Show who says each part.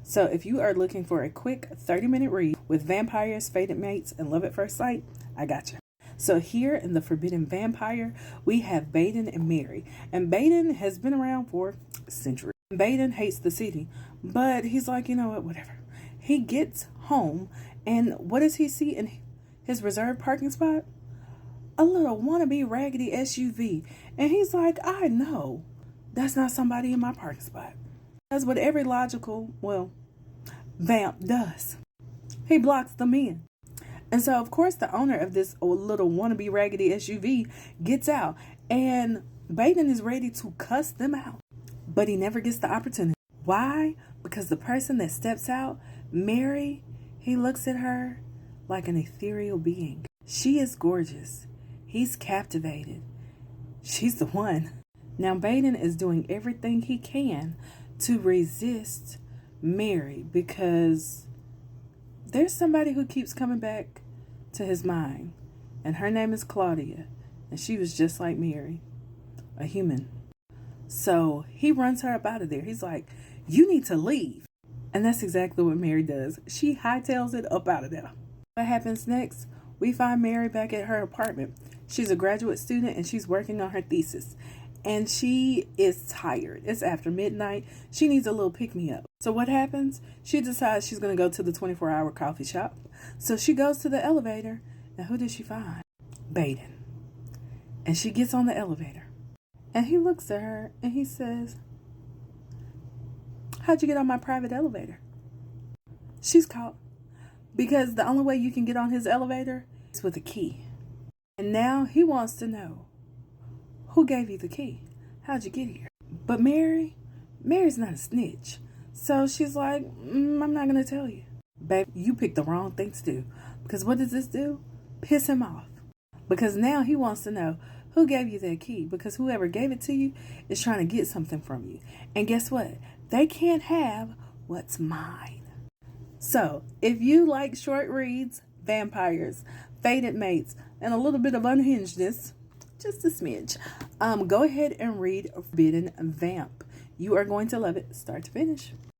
Speaker 1: So if you are looking for a quick 30-minute read with vampires, fated mates, and love at first sight, I got you. So here in The Forbidden Vampire, we have Baden and Mary. And Baden has been around for centuries. Baden hates the city, but he's like, you know what, whatever. He gets home, and what does he see in his reserved parking spot? A little wannabe raggedy SUV. And he's like, I know that's not somebody in my parking spot. That's what every logical, vamp does. He blocks them in. And so, of course, the owner of this little wannabe raggedy SUV gets out, and Baden is ready to cuss them out. But he never gets the opportunity. Why? Because the person that steps out, Mary, he looks at her like an ethereal being. She is gorgeous. He's captivated. She's the one. Now, Baden is doing everything he can to resist Mary because there's somebody who keeps coming back to his mind, and her name is Claudia, and she was just like Mary, a human. So he runs her up out of there. He's like, you need to leave. And that's exactly what Mary does. She hightails it up out of there. What happens next? We find Mary back at her apartment. She's a graduate student and she's working on her thesis. And she is tired. It's after midnight. She needs a little pick-me-up. So what happens? She decides she's going to go to the 24-hour coffee shop. So she goes to the elevator. And who does she find? Baden. And she gets on the elevator. And he looks at her and he says, how'd you get on my private elevator? She's caught. Because the only way you can get on his elevator is with a key. And now he wants to know, who gave you the key? How'd you get here? But Mary's not a snitch. So she's like, I'm not going to tell you. Babe, you picked the wrong thing to do. Because what does this do? Piss him off. Because now he wants to know, who gave you that key? Because whoever gave it to you is trying to get something from you. And guess what? They can't have what's mine. So, if you like short reads, vampires, fated mates, and a little bit of unhingedness, just a smidge, go ahead and read Forbidden Vamp. You are going to love it start to finish.